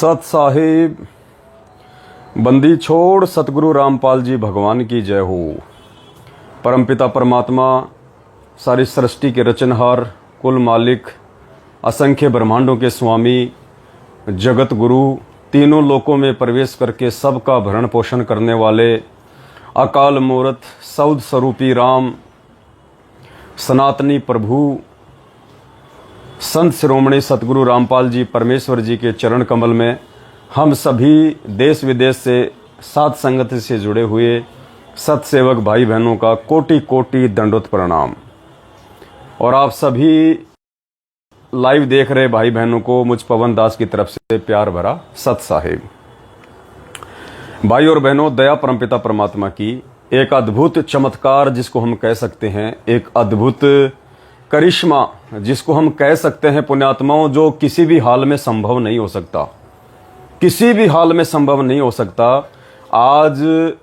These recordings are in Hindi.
सत साहिब बंदी छोड़ सतगुरु रामपाल जी भगवान की जय हो। परमपिता परमात्मा सारी सृष्टि के रचनहार, कुल मालिक, असंख्य ब्रह्मांडों के स्वामी, जगत गुरु, तीनों लोकों में प्रवेश करके सबका भरण पोषण करने वाले अकाल मूर्त सौद स्वरूपी राम, सनातनी प्रभु संत शिरोमणि सतगुरु रामपाल जी परमेश्वर जी के चरण कमल में हम सभी देश विदेश से साथ संगत से जुड़े हुए सतसेवक भाई बहनों का कोटि कोटि दंडोत प्रणाम। और आप सभी लाइव देख रहे भाई बहनों को मुझ पवन दास की तरफ से प्यार भरा सत साहिब। भाई और बहनों, दया परमपिता परमात्मा की एक अद्भुत चमत्कार जिसको हम कह सकते हैं, एक अद्भुत करिश्मा जिसको हम कह सकते हैं पुण्यात्माओं, जो किसी भी हाल में संभव नहीं हो सकता, किसी भी हाल में संभव नहीं हो सकता। आज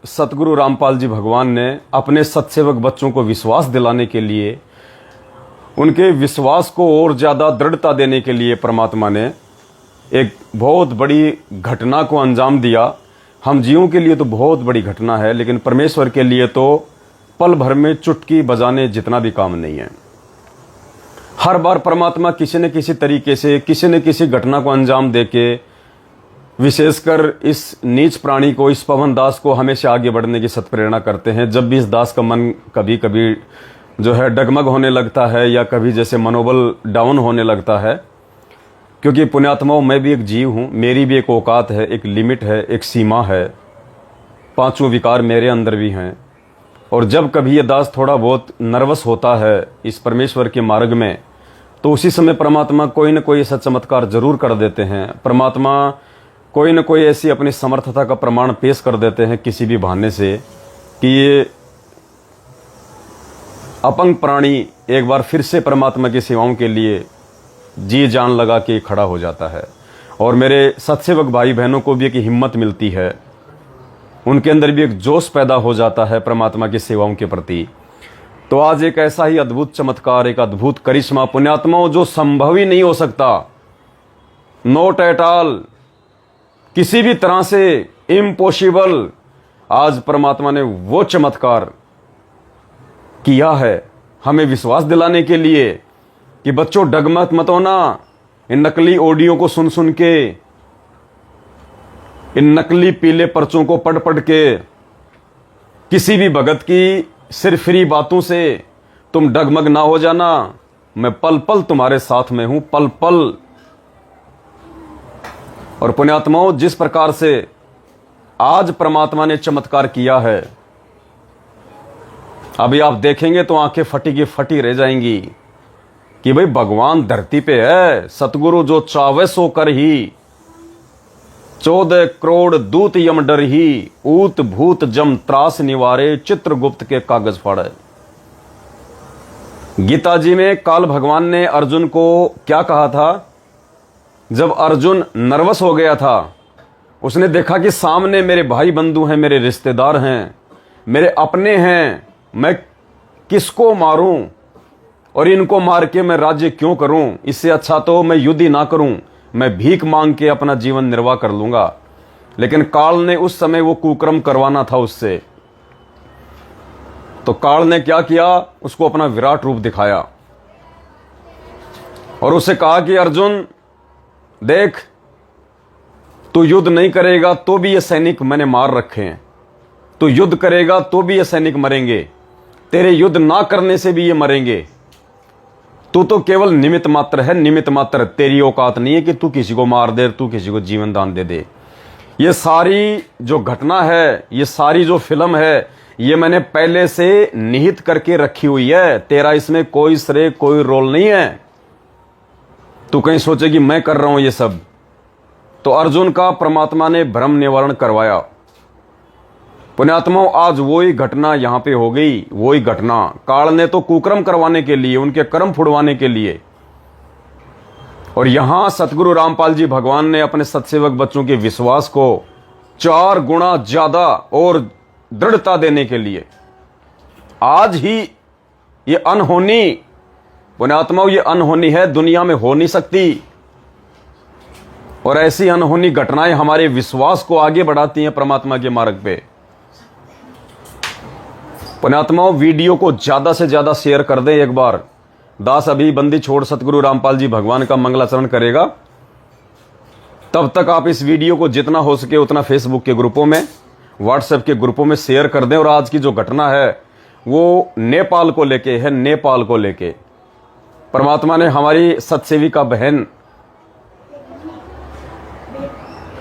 सतगुरु रामपाल जी भगवान ने अपने सतसेवक बच्चों को विश्वास दिलाने के लिए, उनके विश्वास को और ज़्यादा दृढ़ता देने के लिए परमात्मा ने एक बहुत बड़ी घटना को अंजाम दिया। हम जीवों के लिए तो बहुत बड़ी घटना है, लेकिन परमेश्वर के लिए तो पल भर में चुटकी बजाने जितना भी काम नहीं है। हर बार परमात्मा किसी न किसी तरीके से किसी न किसी घटना को अंजाम देके, विशेषकर इस नीच प्राणी को, इस पवन दास को हमेशा आगे बढ़ने की सत्प्रेरणा करते हैं। जब भी इस दास का मन कभी कभी जो है डगमग होने लगता है या कभी जैसे मनोबल डाउन होने लगता है, क्योंकि पुण्यात्माओं मैं भी एक जीव हूँ, मेरी भी एक औकात है, एक लिमिट है, एक सीमा है, पांचों विकार मेरे अंदर भी हैं। और जब कभी ये दास थोड़ा बहुत नर्वस होता है इस परमेश्वर के मार्ग में, तो उसी समय परमात्मा कोई न कोई ऐसा चमत्कार जरूर कर देते हैं। परमात्मा कोई न कोई ऐसी अपनी समर्थता का प्रमाण पेश कर देते हैं किसी भी बहाने से कि ये अपंग प्राणी एक बार फिर से परमात्मा की सेवाओं के लिए जी जान लगा के खड़ा हो जाता है। और मेरे सतसेवक भाई बहनों को भी एक हिम्मत मिलती है, उनके अंदर भी एक जोश पैदा हो जाता है परमात्मा की सेवाओं के प्रति। तो आज एक ऐसा ही अद्भुत चमत्कार, एक अद्भुत करिश्मा पुण्यात्माओं, जो संभव ही नहीं हो सकता, नॉट एट ऑल, किसी भी तरह से इम्पॉसिबल, आज परमात्मा ने वो चमत्कार किया है हमें विश्वास दिलाने के लिए कि बच्चों डगमग मत होना। इन नकली ऑडियो को सुन सुन के, इन नकली पीले पर्चों को पढ़ पढ़ के, किसी भी भगत की सिरफिरी बातों से तुम डगमग ना हो जाना। मैं पल पल तुम्हारे साथ में हूं, पल पल। और पुण्यात्माओं, जिस प्रकार से आज परमात्मा ने चमत्कार किया है, अभी आप देखेंगे तो आंखें फटी की फटी रह जाएंगी कि भाई भगवान धरती पे है। सतगुरु जो चावे सो कर ही, 14 करोड़ दूत यम डर ही, ऊत भूत जम त्रास निवारे, चित्रगुप्त के कागज फाड़े। गीता जी में काल भगवान ने अर्जुन को क्या कहा था? जब अर्जुन नर्वस हो गया था, उसने देखा कि सामने मेरे भाई बंधु हैं, मेरे रिश्तेदार हैं, मेरे अपने हैं, मैं किसको मारूं और इनको मार के मैं राज्य क्यों करूं? इससे अच्छा तो मैं युद्ध ही ना करूं, मैं भीख मांग के अपना जीवन निर्वाह कर लूंगा। लेकिन काल ने उस समय वो कुकर्म करवाना था उससे, तो काल ने क्या किया? उसको अपना विराट रूप दिखाया और उसे कहा कि अर्जुन देख, तू युद्ध नहीं करेगा तो भी ये सैनिक मैंने मार रखे हैं, तू युद्ध करेगा तो भी ये सैनिक मरेंगे, तेरे युद्ध ना करने से भी ये मरेंगे। तू तो केवल निमित्त मात्र है, निमित्त मात्र। तेरी औकात नहीं है कि तू किसी को मार दे, तू किसी को जीवन दान दे दे। ये सारी जो घटना है, ये सारी जो फिल्म है, ये मैंने पहले से निहित करके रखी हुई है। तेरा इसमें कोई श्रेय, कोई रोल नहीं है। तू कहीं सोचे कि मैं कर रहा हूं ये सब। तो अर्जुन का परमात्मा ने भ्रम निवारण करवाया। पुण्यात्माओं, आज वही घटना यहां पे हो गई। वही घटना काल ने तो कुकर्म करवाने के लिए, उनके कर्म फुड़वाने के लिए, और यहां सतगुरु रामपाल जी भगवान ने अपने सतसेवक बच्चों के विश्वास को 4 गुना ज्यादा और दृढ़ता देने के लिए आज ही ये अनहोनी, पुण्यात्माओं, ये अनहोनी है, दुनिया में हो नहीं सकती। और ऐसी अनहोनी घटनाएं हमारे विश्वास को आगे बढ़ाती हैं परमात्मा के मार्ग पे। पुण्यात्माओं, वीडियो को ज्यादा से ज्यादा शेयर कर दें। एक बार दास अभी बंदी छोड़ सतगुरु रामपाल जी भगवान का मंगलाचरण करेगा, तब तक आप इस वीडियो को जितना हो सके उतना फेसबुक के ग्रुपों में, व्हाट्सएप के ग्रुपों में शेयर कर दें। और आज की जो घटना है वो नेपाल को लेके है। नेपाल को लेके परमात्मा ने हमारी सतसेविका बहन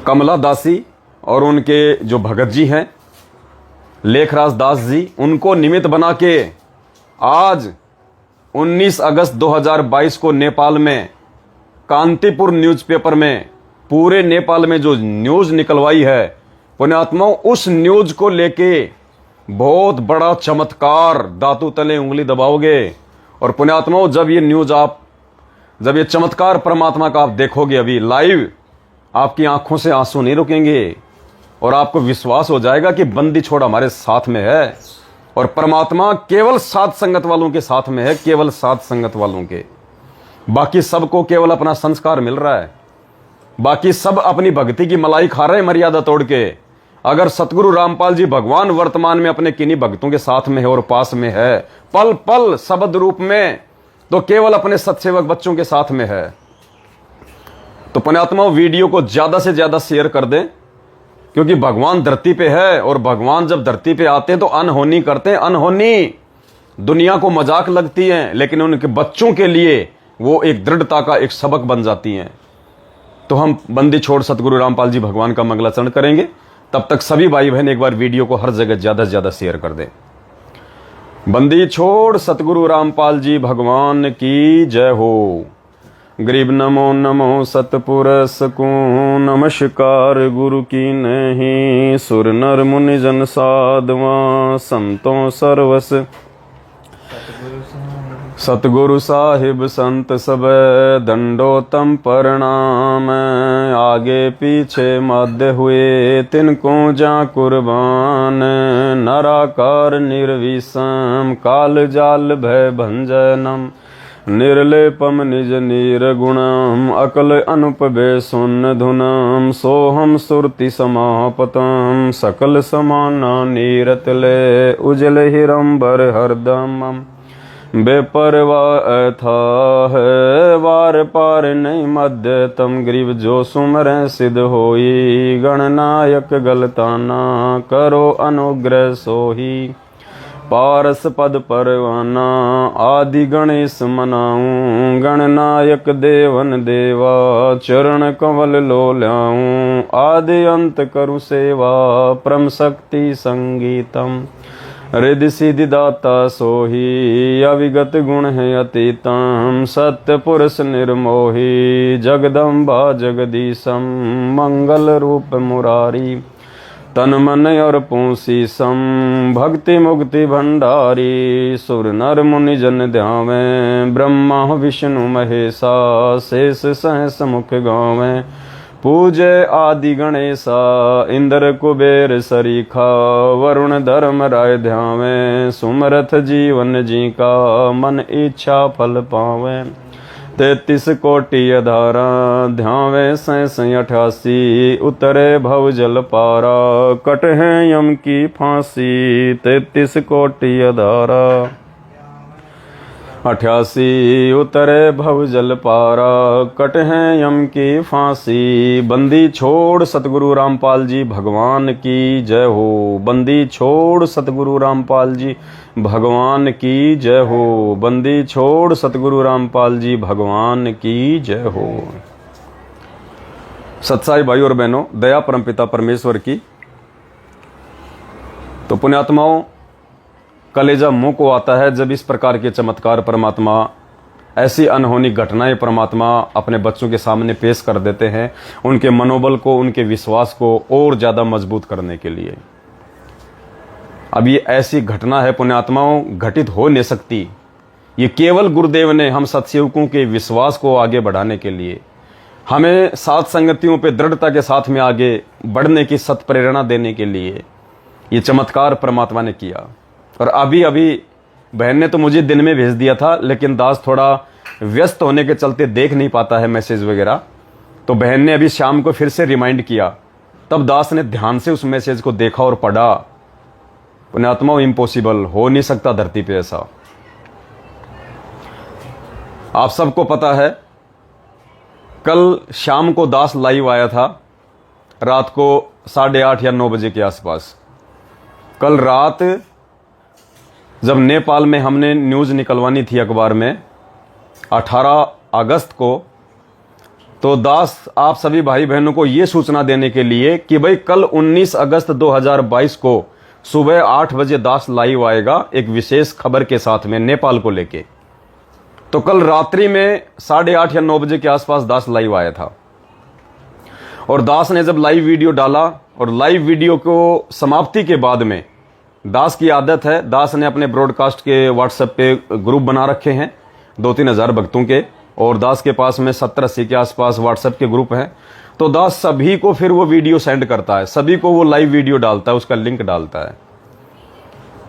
कमला दासी और उनके जो भगत जी हैं लेखराज दास जी, उनको निमित्त बना के आज 19 अगस्त 2022 को नेपाल में कांतिपुर न्यूज़पेपर में पूरे नेपाल में जो न्यूज निकलवाई है पुण्यात्माओं, उस न्यूज को लेके बहुत बड़ा चमत्कार, दातू तले उंगली दबाओगे। और पुण्यात्माओं, जब ये चमत्कार परमात्मा का आप देखोगे अभी लाइव, आपकी आंखों से आंसू नहीं रुकेंगे और आपको विश्वास हो जाएगा कि बंदी छोड़ हमारे साथ में है और परमात्मा केवल साथ संगत वालों के साथ में है, केवल साथ संगत वालों के। बाकी सबको केवल अपना संस्कार मिल रहा है, बाकी सब अपनी भक्ति की मलाई खा रहे हैं मर्यादा तोड़ के। अगर सतगुरु रामपाल जी भगवान वर्तमान में अपने किन्हीं भक्तों के साथ में है और पास में है, पल पल शब्द रूप में, तो केवल अपने सत्सेवक बच्चों के साथ में है। तो पुण्यात्माओं, वीडियो को ज्यादा से ज्यादा शेयर कर दें, क्योंकि भगवान धरती पे है और भगवान जब धरती पे आते हैं तो अनहोनी करते हैं। अनहोनी दुनिया को मजाक लगती है, लेकिन उनके बच्चों के लिए वो एक दृढ़ता का एक सबक बन जाती हैं। तो हम बंदी छोड़ सतगुरु रामपाल जी भगवान का मंगलाचरण करेंगे। तब तक सभी भाई बहन एक बार वीडियो को हर जगह ज्यादा से ज्यादा शेयर कर दें। बंदी छोड़ सतगुरु रामपाल जी भगवान की जय हो। गरीब नमो नमो सतपुरुष को नमस्कार, गुरु की नहीं सुर नर मुनि जन साधवा संतों सर्वस। सतगुरु साहिब संत सब दंडोतम प्रणाम, आगे पीछे मध्य हुए तिनको जा कुर्बान। नराकार निर्विषम काल जाल भय भंजनम, निर्लेपम निज निर्गुणम अकल अनुपबे सुन धुनम। सोहम सुरति समापतम सकल समाना नीरतले, उजल हिरंबर हरदमम। बेपरवाह था है वार पार नहीं मध्य तम, ग्रीव जो सुमर सिद्ध होई। गणनायक गलताना करो अनुग्रह सोही। पारस पद परवाना आदि गणेश मनाऊं। गणनायक देवन देवा चरण कमल लो ल्याऊं। आदि अंत करु सेवा परम शक्ति संगीतम। रिद्धि सिद्धि दाता सोही अविगत गुण है अतीतम। सत्य पुरुष निर्मोही जगदम्बा जगदीशम। मंगल रूप मुरारी तन मन और पूसी सम। भक्ति मुक्ति भंडारी सुर नर मुनि जन ध्यावें। ब्रह्मा विष्णु महेशा शेष सहस मुख गावें। पूजे आदि गणेशा इंद्र कुबेर सरीखा। वरुण धर्म राय ध्यावें। सुमरथ जीवन जी का मन इच्छा फल पावें। 33 कोटि अधारा ध्यावे 88। उतरे भव जल पारा कट है यम की फांसी। 33 कोटि अधारा 88। उतरे भव जल पारा कट है यम की फांसी। बंदी छोड़ सतगुरु रामपाल जी भगवान की जय हो। बंदी छोड़ सतगुरु रामपाल जी भगवान की जय हो। बंदी छोड़ सतगुरु रामपाल जी भगवान की जय हो। सत्साई भाई और बहनों, दया परमपिता परमेश्वर की। तो पुण्यात्माओं, कलेजा मुंह को आता है जब इस प्रकार के चमत्कार परमात्मा, ऐसी अनहोनी घटनाएं परमात्मा अपने बच्चों के सामने पेश कर देते हैं, उनके मनोबल को, उनके विश्वास को और ज्यादा मजबूत करने के लिए। अब ये ऐसी घटना है पुण्यात्माओं, घटित हो नहीं सकती। ये केवल गुरुदेव ने हम सत्सेवकों के विश्वास को आगे बढ़ाने के लिए, हमें साथ संगतियों पे दृढ़ता के साथ में आगे बढ़ने की सत प्रेरणा देने के लिए ये चमत्कार परमात्मा ने किया। और अभी बहन ने तो मुझे दिन में भेज दिया था, लेकिन दास थोड़ा व्यस्त होने के चलते देख नहीं पाता है मैसेज वगैरह। तो बहन ने अभी शाम को फिर से रिमाइंड किया। तब दास ने ध्यान से उस मैसेज को देखा और पढ़ा। पुण्यात्माओं, इम्पॉसिबल, हो नहीं सकता धरती पे ऐसा। आप सबको पता है, कल शाम को दास लाइव आया था, रात को 8:30 या 9 बजे के आसपास। कल रात जब नेपाल में हमने न्यूज़ निकलवानी थी अखबार में 18 अगस्त को, तो दास आप सभी भाई बहनों को यह सूचना देने के लिए कि भाई कल 19 अगस्त 2022 को सुबह 8 बजे दास लाइव आएगा एक विशेष खबर के साथ में नेपाल को लेके। तो कल रात्रि में 8:30 या 9 बजे के आसपास दास लाइव आया था। और दास ने जब लाइव वीडियो डाला, और लाइव वीडियो को समाप्ति के बाद में, दास की आदत है, दास ने अपने ब्रॉडकास्ट के व्हाट्सएप पे ग्रुप बना रखे हैं 2-3 हज़ार भक्तों के, और दास के पास में 70-80 के आसपास व्हाट्सएप के ग्रुप हैं। तो दास सभी को फिर वो वीडियो सेंड करता है, सभी को वो लाइव वीडियो डालता है, उसका लिंक डालता है।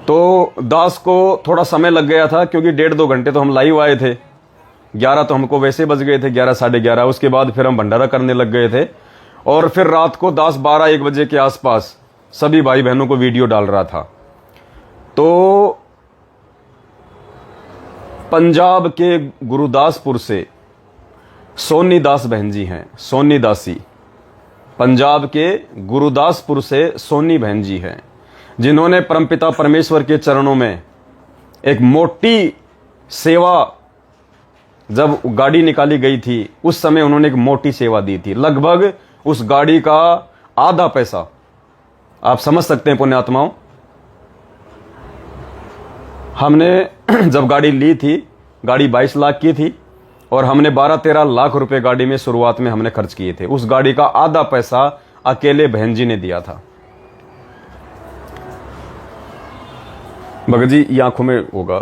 तो दास को थोड़ा समय लग गया था, क्योंकि 1.5-2 घंटे तो हम लाइव आए थे, 11 तो हमको वैसे बज गए थे, 11 साढ़े 11। उसके बाद फिर हम भंडारा करने लग गए थे, और फिर रात को दास 12-1 बजे के आसपास सभी भाई बहनों को वीडियो डाल रहा था। तो पंजाब के गुरुदासपुर से सोनी दास बहन जी हैं, सोनी दासी, पंजाब के गुरुदासपुर से सोनी बहन जी हैं, जिन्होंने परमपिता परमेश्वर के चरणों में एक मोटी सेवा, जब गाड़ी निकाली गई थी उस समय उन्होंने एक मोटी सेवा दी थी। लगभग उस गाड़ी का आधा पैसा, आप समझ सकते हैं पुण्यात्माओं। हमने जब गाड़ी ली थी, गाड़ी 22 लाख की थी, और हमने 12-13 लाख रुपए गाड़ी में शुरुआत में हमने खर्च किए थे। उस गाड़ी का आधा पैसा अकेले बहन जी ने दिया था। भगत जी, ये आंखों में होगा,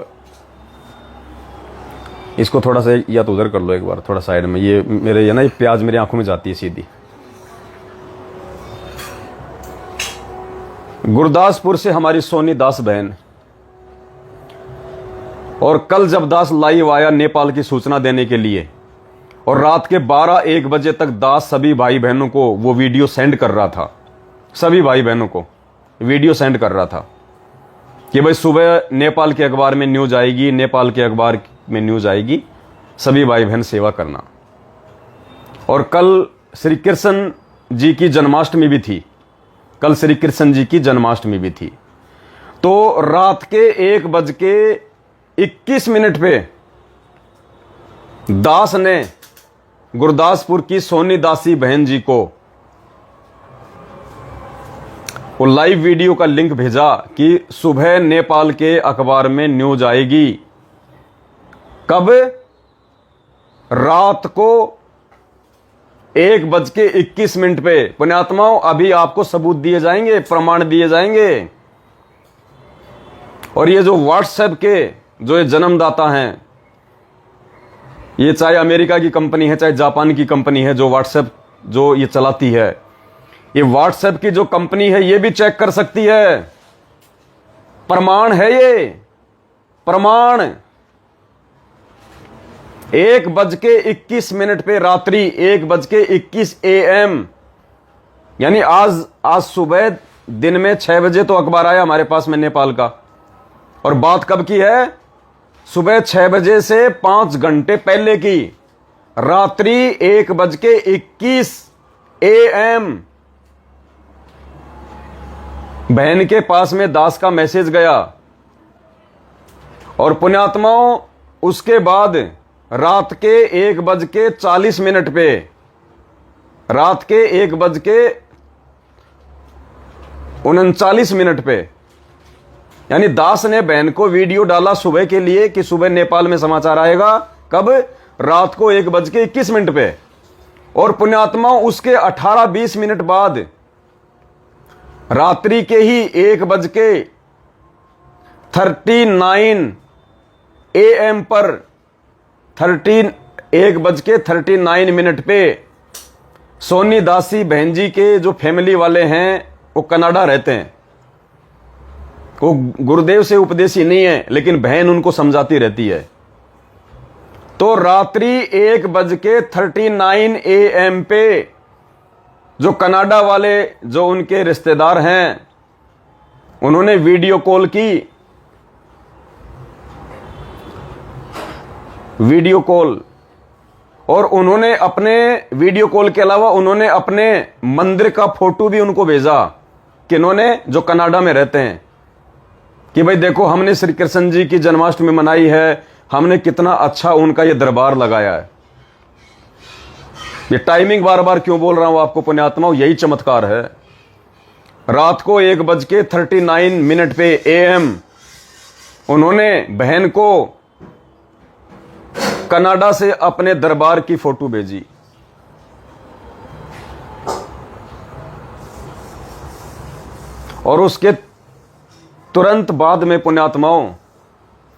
इसको थोड़ा सा या तो उधर कर लो एक बार, थोड़ा साइड में। ये मेरे, ये ना, ये प्याज मेरी आंखों में जाती है सीधी। गुरदासपुर से हमारी सोनी दास बहन, और कल जब दास लाइव आया नेपाल की सूचना देने के लिए, और रात के 12-1 बजे तक दास सभी भाई बहनों को वो वीडियो सेंड कर रहा था, सभी भाई बहनों को वीडियो सेंड कर रहा था कि भाई सुबह नेपाल के अखबार में न्यूज आएगी, नेपाल के अखबार में न्यूज आएगी, सभी भाई बहन सेवा करना। और कल श्री कृष्ण जी की जन्माष्टमी भी थी, कल श्री कृष्ण जी की जन्माष्टमी भी थी। तो रात के 1:21 पे दास ने गुरदासपुर की सोनी दासी बहन जी को वो लाइव वीडियो का लिंक भेजा कि सुबह नेपाल के अखबार में न्यूज आएगी। कब? रात को 1:21 पे। पुण्यात्माओं, अभी आपको सबूत दिए जाएंगे, प्रमाण दिए जाएंगे। और ये जो व्हाट्सएप के जो ये जन्मदाता हैं, ये चाहे अमेरिका की कंपनी है, चाहे जापान की कंपनी है, जो व्हाट्सएप जो ये चलाती है, ये व्हाट्सएप की जो कंपनी है ये भी चेक कर सकती है। प्रमाण है ये, प्रमाण। 1:21 पे रात्रि, 1:21 AM, यानी आज सुबह दिन में 6 बजे तो अखबार आया हमारे पास में नेपाल का। और बात कब की है? सुबह 6 बजे से 5 घंटे पहले की, रात्रि 1:21 AM बहन के पास में दास का मैसेज गया। और पुण्यात्माओं, उसके बाद रात के 1:40 पे, रात के 1:39 पे, यानी दास ने बहन को वीडियो डाला सुबह के लिए कि सुबह नेपाल में समाचार आएगा। कब? रात को 1:21 पे। और पुण्यात्माओं, उसके 18-20 बाद रात्रि के ही 1:39 AM पर 1:39 पे सोनी दासी बहन जी के जो फैमिली वाले हैं वो कनाडा रहते हैं, वो गुरुदेव से उपदेशी नहीं है, लेकिन बहन उनको समझाती रहती है। तो रात्रि 1:39 AM पे जो कनाडा वाले जो उनके रिश्तेदार हैं उन्होंने वीडियो कॉल की, वीडियो कॉल, और उन्होंने अपने वीडियो कॉल के अलावा उन्होंने अपने मंदिर का फोटो भी उनको भेजा, किन्होंने, जो कनाडा में रहते हैं, कि भाई देखो हमने श्री कृष्ण जी की जन्माष्टमी मनाई है, हमने कितना अच्छा उनका ये दरबार लगाया है। ये टाइमिंग बार बार क्यों बोल रहा हूं आपको पुण्यात्माओं, यही चमत्कार है। रात को 1:39 पे AM उन्होंने बहन को कनाडा से अपने दरबार की फोटो भेजी। और उसके तुरंत बाद में पुण्यात्माओं,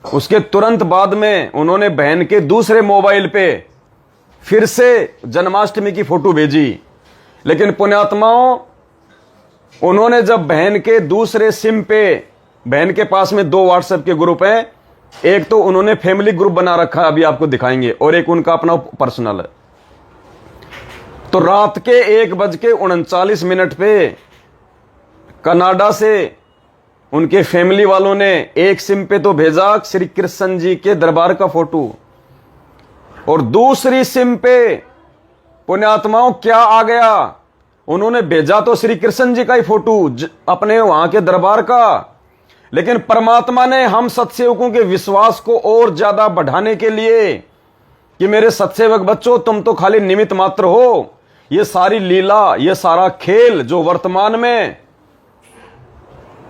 उसके तुरंत बाद में उन्होंने बहन के दूसरे मोबाइल पे फिर से जन्माष्टमी की फोटो भेजी। लेकिन पुण्यात्माओं, उन्होंने जब बहन के दूसरे सिम पे, बहन के पास में 2 व्हाट्सएप के ग्रुप हैं, एक तो उन्होंने फैमिली ग्रुप बना रखा है, अभी आपको दिखाएंगे, और एक उनका अपना पर्सनल है। तो रात के 1:39 पे कनाडा से उनके फैमिली वालों ने एक सिम पे तो भेजा श्री कृष्ण जी के दरबार का फोटो, और दूसरी सिम पे पुण्यात्माओं क्या आ गया, उन्होंने भेजा तो श्री कृष्ण जी का ही फोटो अपने वहां के दरबार का। लेकिन परमात्मा ने हम सत्सेवकों के विश्वास को और ज्यादा बढ़ाने के लिए कि मेरे सत्सेवक बच्चों, तुम तो खाली निमित्त मात्र हो, ये सारी लीला, ये सारा खेल जो वर्तमान में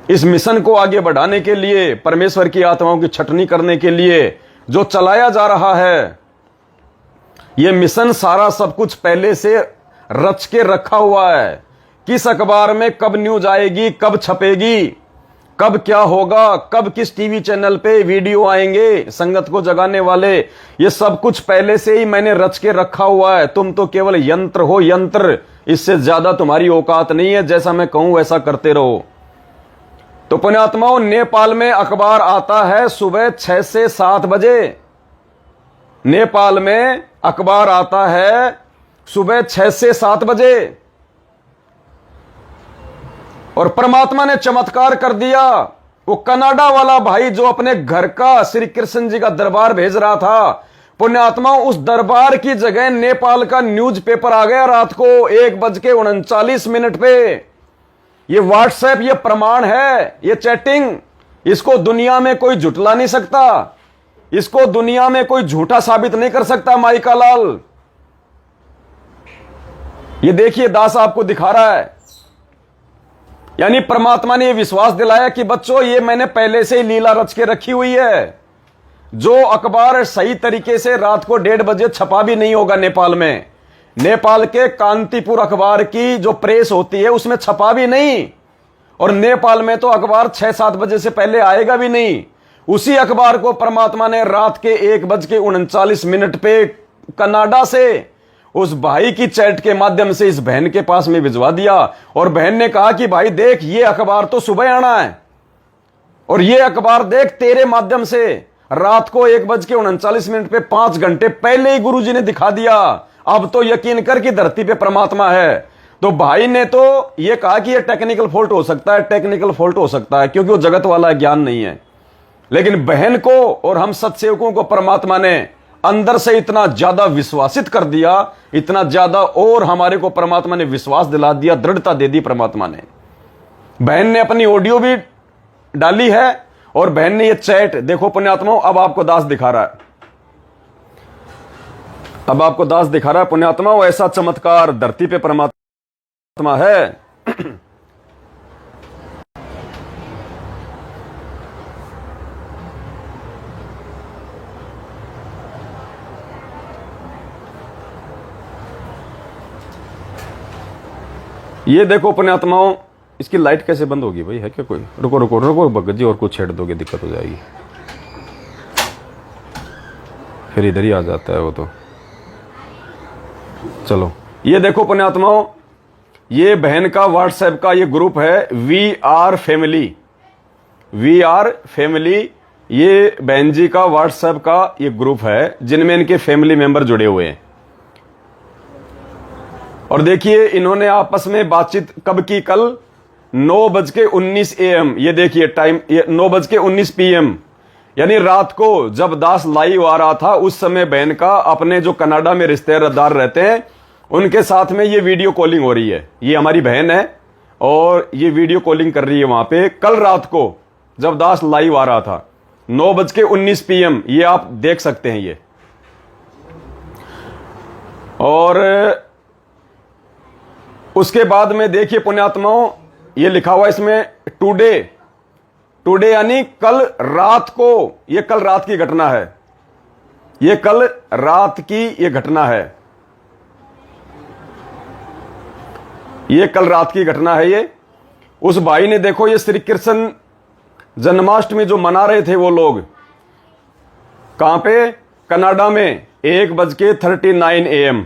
इस मिशन को आगे बढ़ाने के लिए, परमेश्वर की आत्माओं की छटनी करने के लिए जो चलाया जा रहा है, ये मिशन सारा सब कुछ पहले से रच के रखा हुआ है। किस अखबार में कब न्यूज आएगी, कब छपेगी, कब क्या होगा, कब किस टीवी चैनल पे वीडियो आएंगे संगत को जगाने वाले, ये सब कुछ पहले से ही मैंने रच के रखा हुआ है। तुम तो केवल यंत्र हो, यंत्र, इससे ज्यादा तुम्हारी औकात नहीं है, जैसा मैं कहूं वैसा करते रहो। तो पुण्यात्माओं, नेपाल में अखबार आता है सुबह 6 से 7 बजे। नेपाल में अखबार आता है सुबह 6 से 7 बजे, और परमात्मा ने चमत्कार कर दिया। वो कनाडा वाला भाई जो अपने घर का श्री कृष्ण जी का दरबार भेज रहा था, पुण्यात्मा, उस दरबार की जगह नेपाल का न्यूज़पेपर आ गया रात को 1:39 पे। ये व्हाट्सएप, ये प्रमाण है, ये चैटिंग, इसको दुनिया में कोई झुटला नहीं सकता, इसको दुनिया में कोई झूठा साबित नहीं कर सकता। माइका लाल, ये देखिए, दास आपको दिखा रहा है। यानी परमात्मा ने यह विश्वास दिलाया कि बच्चों, ये मैंने पहले से ही लीला रच के रखी हुई है। जो अखबार सही तरीके से रात को 1:30 बजे छपा भी नहीं होगा नेपाल में, नेपाल के कांतिपुर अखबार की जो प्रेस होती है उसमें छपा भी नहीं, और नेपाल में तो अखबार 6-7 बजे से पहले आएगा भी नहीं। उसी अखबार को परमात्मा ने रात के 1:39 पे कनाडा से उस भाई की चैट के माध्यम से इस बहन के पास में भिजवा दिया, और बहन ने कहा कि भाई देख, ये अखबार तो सुबह आना है, और ये अखबार देख तेरे माध्यम से रात को 1:39 पे 5 घंटे पहले ही गुरुजी ने दिखा दिया। अब तो यकीन कर कि धरती पे परमात्मा है। तो भाई ने तो ये कहा कि ये टेक्निकल फॉल्ट हो सकता है, टेक्निकल फॉल्ट हो सकता है, क्योंकि वो जगत वाला ज्ञान नहीं है। लेकिन बहन को और हम सत्सेवकों को परमात्मा ने अंदर से इतना ज्यादा विश्वासित कर दिया, इतना ज्यादा, और हमारे को परमात्मा ने विश्वास दिला दिया, दृढ़ता दे दी परमात्मा ने। बहन ने अपनी ऑडियो भी डाली है, और बहन ने ये चैट देखो पुण्यात्माओं, अब आपको दास दिखा रहा है, अब आपको दास दिखा रहा है पुण्यात्माओं, ऐसा चमत्कार धरती पे परमात्मा है। ये देखो पुण्यात्माओं, इसकी लाइट कैसे बंद होगी भाई, है क्या कोई? रुको रुको रुको भगत जी, और कुछ छेड़ दोगे दिक्कत हो जाएगी, फिर इधर ही आ जाता है वो तो। चलो, ये देखो पुण्यात्माओं, ये बहन का व्हाट्सएप का ये ग्रुप है, we are family, we are family. ये बहन जी का व्हाट्सएप का ये ग्रुप है जिनमें इनके फैमिली मेंबर जुड़े हुए हैं। और देखिए इन्होंने आपस में बातचीत कब की, कल 9:19 AM। ये देखिए टाइम, ये 9:19 PM, यानी रात को जब दास लाइव आ रहा था उस समय बहन का अपने जो कनाडा में रिश्तेदार रहते हैं उनके साथ में ये वीडियो कॉलिंग हो रही है। ये हमारी बहन है और ये वीडियो कॉलिंग कर रही है वहां पे कल रात को जब दास लाइव आ रहा था 9:19 PM। ये आप देख सकते हैं ये। और उसके बाद में देखिए पुण्यात्माओं, ये लिखा हुआ इसमें टुडे यानी कल रात को। ये कल रात की घटना है, ये कल रात की ये घटना है, ये कल रात की घटना है। ये उस भाई ने देखो ये श्री कृष्ण जन्माष्टमी जो मना रहे थे वो लोग कहां पे, कनाडा में 1:39 AM।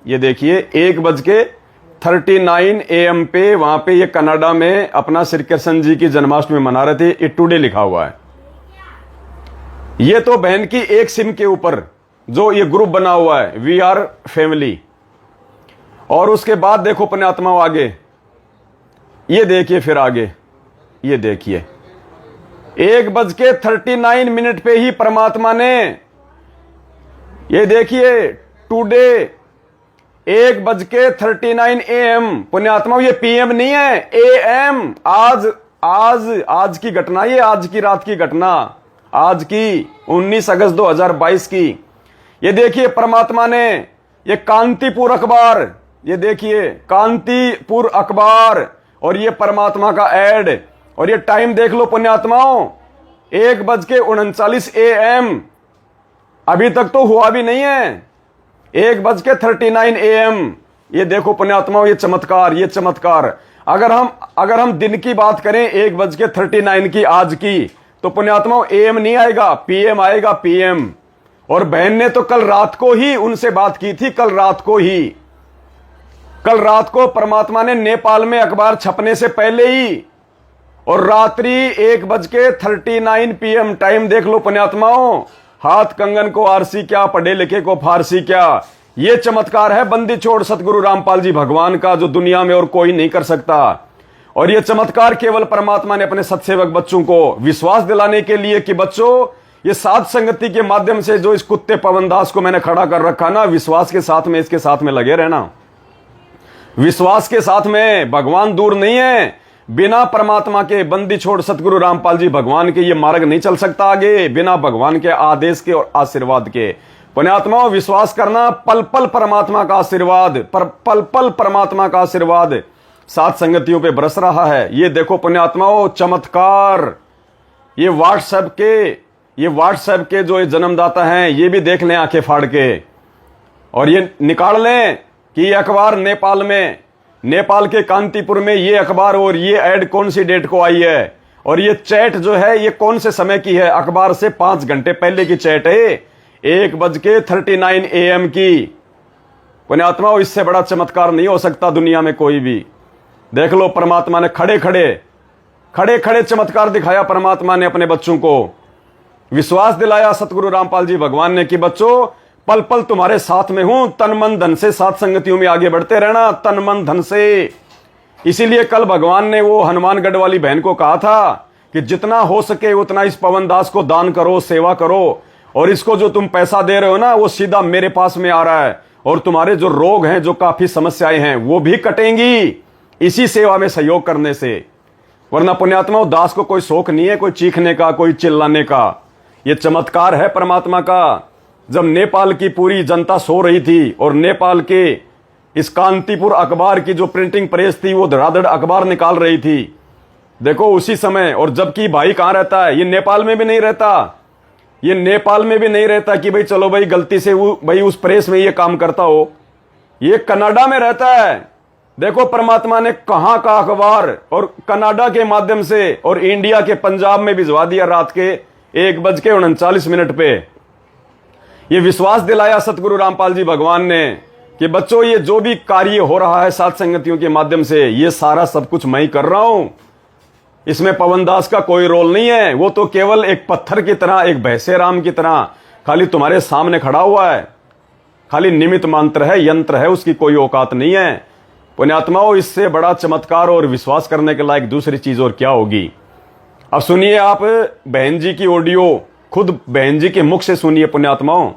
ये देखिए 1:39 AM पे वहां पे ये कनाडा में अपना श्री कृष्ण जी की जन्माष्टमी मना रहे थे। ये टुडे लिखा हुआ है। ये तो बहन की एक सिम के ऊपर जो ये ग्रुप बना हुआ है वी आर फैमिली। और उसके बाद देखो पुण्यात्मा आगे, ये देखिए फिर आगे, ये देखिए 1:39 पे ही परमात्मा ने, ये देखिए टुडे 1:39 AM। पुण्यात्मा ये PM नहीं है, AM। आज की घटना, ये आज की रात की घटना, आज की 19 अगस्त 2022 की। ये देखिए परमात्मा ने ये कांतिपुर अखबार, ये देखिए कांतिपुर अखबार और ये परमात्मा का ऐड और ये टाइम देख लो पुण्यात्माओं 1:39 AM। अभी तक तो हुआ भी नहीं है, 1:39 AM। ये देखो पुण्यात्माओं ये चमत्कार, ये चमत्कार। अगर हम दिन की बात करें 1:39 की आज की, तो पुण्यात्माओं AM नहीं आएगा, PM आएगा, PM। और बहन ने तो कल रात को ही उनसे बात की थी, कल रात को परमात्मा ने नेपाल में अखबार छपने से पहले ही, और रात्रि 1:39 PM। टाइम देख लो पुण्यात्माओं, हाथ कंगन को आरसी क्या, पढ़े लिखे को फारसी क्या। ये चमत्कार है बंदी छोड़ सतगुरु रामपाल जी भगवान का, जो दुनिया में और कोई नहीं कर सकता। और ये चमत्कार केवल परमात्मा ने अपने सत्सेवक बच्चों को विश्वास दिलाने के लिए कि बच्चों ये साध संगति के माध्यम से जो इस कुत्ते पवनदास को मैंने खड़ा कर रखा ना, विश्वास के साथ में इसके साथ में लगे रहना, विश्वास के साथ में। भगवान दूर नहीं है, बिना परमात्मा के बंदी छोड़ सतगुरु रामपाल जी भगवान के ये मार्ग नहीं चल सकता आगे, बिना भगवान के आदेश के और आशीर्वाद के। पुण्यात्माओं विश्वास करना, पल पल परमात्मा का आशीर्वाद, पल पल परमात्मा का आशीर्वाद साथ संगतियों पे बरस रहा है। ये देखो पुण्यात्माओं चमत्कार। ये व्हाट्सएप के जो ये जन्मदाता हैं ये भी देख लें आंखें फाड़ के, और ये निकाल लें कि ये अखबार नेपाल के कांतिपुर में ये अखबार और ये ऐड कौन सी डेट को आई है, और ये चैट जो है ये कौन से समय की है। अखबार से 5 घंटे पहले की चैट है, 1:39 AM की। पुण्यात्मा इससे बड़ा चमत्कार नहीं हो सकता दुनिया में कोई भी। देख लो परमात्मा ने खड़े खड़े चमत्कार दिखाया। परमात्मा ने अपने बच्चों को विश्वास दिलाया, सतगुरु रामपाल जी भगवान ने, कि बच्चों पल पल तुम्हारे साथ में हूं, तन मन धन से साथ संगतियों में आगे बढ़ते रहना, तन मन धन से। इसीलिए कल भगवान ने वो हनुमानगढ़ वाली बहन को कहा था कि जितना हो सके उतना इस पवनदास को दान करो, सेवा करो, और इसको जो तुम पैसा दे रहे हो ना वो सीधा मेरे पास में आ रहा है, और तुम्हारे जो रोग हैं, जो काफी समस्याएं हैं, वो भी कटेंगी इसी सेवा में सहयोग करने से। वरना पुण्यात्मा दास को कोई शौक नहीं है कोई चीखने का, कोई चिल्लाने का। ये चमत्कार है परमात्मा का। जब नेपाल की पूरी जनता सो रही थी और नेपाल के इस कांतिपुर अखबार की जो प्रिंटिंग प्रेस थी वो धड़ाधड़ अखबार निकाल रही थी, देखो उसी समय। और जबकि भाई कहां रहता है, ये नेपाल में भी नहीं रहता, ये नेपाल में भी नहीं रहता कि भाई चलो भाई गलती से वो भाई उस प्रेस में ये काम करता हो, ये कनाडा में रहता है। देखो परमात्मा ने कहां का अखबार और कनाडा के माध्यम से और इंडिया के पंजाब में भिजवा दिया रात के 1:39 पे। ये विश्वास दिलाया सतगुरु रामपाल जी भगवान ने कि बच्चों ये जो भी कार्य हो रहा है साथ संगतियों के माध्यम से, ये सारा सब कुछ मैं ही कर रहा हूं। इसमें पवन दास का कोई रोल नहीं है। वो तो केवल एक पत्थर की तरह, एक भैंसे राम की तरह खाली तुम्हारे सामने खड़ा हुआ है, खाली निमित्त मात्र है, यंत्र है, उसकी कोई औकात नहीं है। पुण्यात्माओं, इससे बड़ा चमत्कार और विश्वास करने के लायक दूसरी चीज और क्या होगी। अब सुनिए आप बहन जी की ऑडियो, खुद बहन जी के मुख से सुनिए पुण्यात्माओं।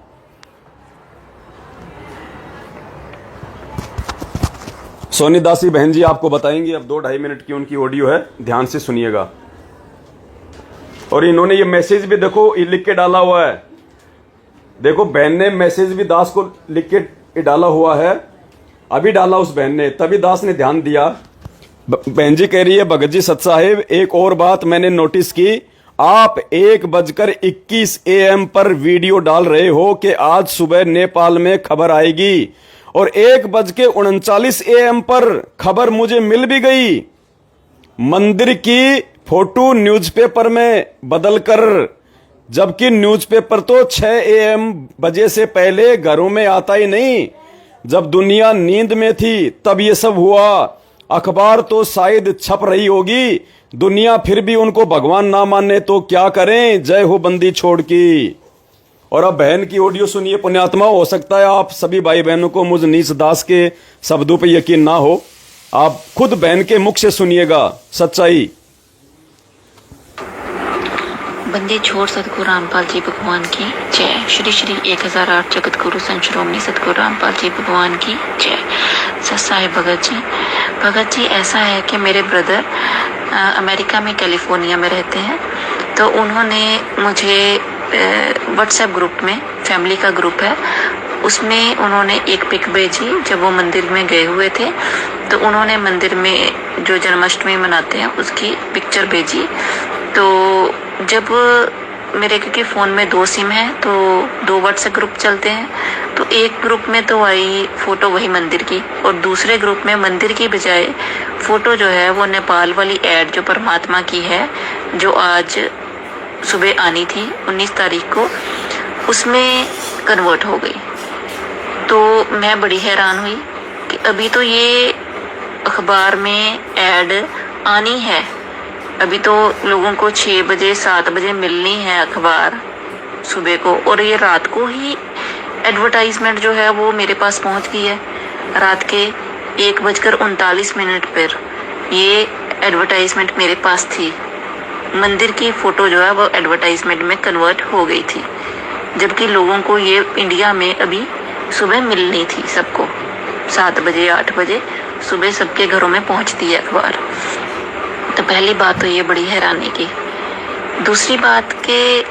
सोनी दासी बहन जी आपको बताएंगी, अब 2-2.5 मिनट की उनकी ऑडियो है, ध्यान से सुनिएगा। और इन्होंने ये मैसेज भी देखो ये लिख के डाला हुआ है, देखो बहन ने मैसेज भी दास को लिख के डाला हुआ है, अभी डाला उस बहन ने, तभी दास ने ध्यान दिया। बहन जी कह रही है, भगत जी सत साहिब एक और बात मैंने नोटिस की, आप 1:21 AM पर वीडियो डाल रहे हो कि आज सुबह नेपाल में खबर आएगी, और 1:39 AM पर खबर मुझे मिल भी गई। मंदिर की फोटो न्यूज़पेपर में बदलकर, जबकि न्यूज़पेपर तो 6 AM बजे से पहले घरों में आता ही नहीं, जब दुनिया नींद में थी तब ये सब हुआ। अखबार तो शायद छप रही होगी, दुनिया फिर भी उनको भगवान ना माने तो क्या करें, जय हो बंदी छोड़ की। और अब बहन की ऑडियो सुनिए पुण्यात्मा। हो सकता है आप सभी भाई बहनों को मुझ नीच दास के शब्दों पर यकीन ना हो, आप खुद बहन के मुख से सुनिएगा सच्चाई। बंदी छोड़ सतगुरु रामपाल जी भगवान की जय। श्री श्री 1008 जगत गुरु संत शिरोमणि सतगुरु रामपाल जी भगवान की जय। सत साहिब भगत जी ऐसा है कि मेरे ब्रदर अमेरिका में कैलिफोर्निया में रहते हैं, तो उन्होंने मुझे व्हाट्सएप ग्रुप में, फैमिली का ग्रुप है, उसमें उन्होंने एक पिक भेजी। जब वो मंदिर में गए हुए थे तो उन्होंने मंदिर में जो जन्माष्टमी मनाते हैं उसकी पिक्चर भेजी। तो जब मेरे, क्योंकि फ़ोन में 2 सिम है तो 2 व्हाट्सएप ग्रुप चलते हैं, तो एक ग्रुप में तो आई फ़ोटो वही मंदिर की, और दूसरे ग्रुप में मंदिर की बजाय फ़ोटो जो है वो नेपाल वाली ऐड जो परमात्मा की है, जो आज सुबह आनी थी 19 तारीख को, उसमें कन्वर्ट हो गई। तो मैं बड़ी हैरान हुई कि अभी तो ये अखबार में ऐड आनी है, अभी तो लोगों को 6 बजे 7 बजे मिलनी है अखबार सुबह को, और ये रात को ही एडवर्टाइजमेंट जो है वो मेरे पास पहुंच गई है। रात के 1:39 पर ये एडवर्टाइजमेंट मेरे पास थी। मंदिर की फ़ोटो जो है वो एडवर्टाइजमेंट में कन्वर्ट हो गई थी, जबकि लोगों को ये इंडिया में अभी सुबह मिलनी थी, सबको 7 बजे 8 बजे सुबह सबके घरों में पहुंचती है अखबार। तो पहली बात तो ये बड़ी हैरानी की। दूसरी बात कि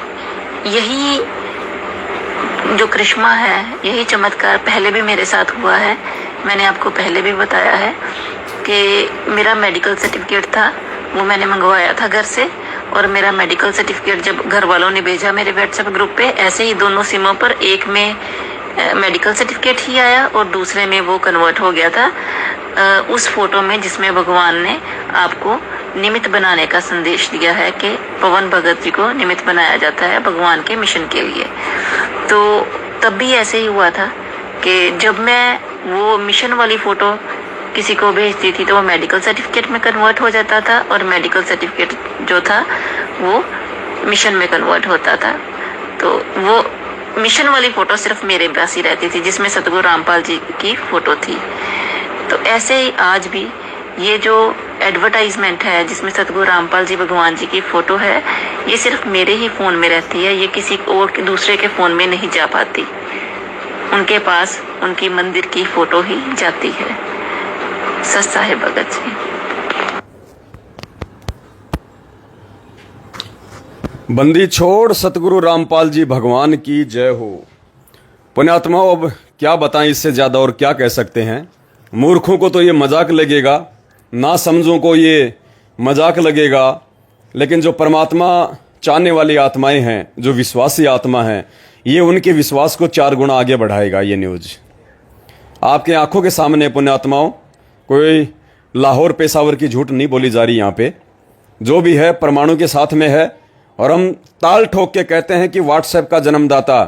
यही जो करिश्मा है, यही चमत्कार पहले भी मेरे साथ हुआ है। मैंने आपको पहले भी बताया है कि मेरा मेडिकल सर्टिफिकेट था, वो मैंने मंगवाया था घर से, और मेरा मेडिकल सर्टिफिकेट जब घर वालों ने भेजा मेरे व्हाट्सएप ग्रुप पे, ऐसे ही दोनों सिमों पर, एक में मेडिकल सर्टिफिकेट ही आया और दूसरे में वो कन्वर्ट हो गया था उस फोटो में जिसमें भगवान ने आपको निमित्त बनाने का संदेश दिया है कि पवन भगत जी को निमित्त बनाया जाता है भगवान के मिशन के लिए। तो तब भी ऐसे ही हुआ था कि जब मैं वो मिशन वाली फ़ोटो किसी को भेजती थी तो वो मेडिकल सर्टिफिकेट में कन्वर्ट हो जाता था, और मेडिकल सर्टिफिकेट जो था वो मिशन में कन्वर्ट होता था। तो वो मिशन वाली फ़ोटो सिर्फ मेरे पास ही रहती थी जिसमें सतगुरु रामपाल जी की फ़ोटो थी। तो ऐसे ही आज भी ये जो एडवर्टाइजमेंट है जिसमें सतगुरु रामपाल जी भगवान जी की फ़ोटो है, ये सिर्फ मेरे ही फ़ोन में रहती है, ये किसी और के दूसरे के फ़ोन में नहीं जा पाती। उनके पास उनकी मंदिर की फ़ोटो ही जाती है। सत साहिब भगत जी। बंदी छोड़ सतगुरु रामपाल जी भगवान की जय हो। पुण्यात्माओं, अब क्या बताएं, इससे ज़्यादा और क्या कह सकते हैं। मूर्खों को तो ये मजाक लगेगा, ना समझों को ये मजाक लगेगा, लेकिन जो परमात्मा चाहने वाली आत्माएं हैं, जो विश्वासी आत्मा हैं, ये उनके विश्वास को 4 गुना आगे बढ़ाएगा। ये न्यूज़ आपके आंखों के सामने पुण्यात्माओं, कोई लाहौर पेशावर की झूठ नहीं बोली जा रही यहाँ पे। जो भी है परमाणु के साथ में है, और हम ताल ठोक के कहते हैं कि व्हाट्सएप का जन्मदाता,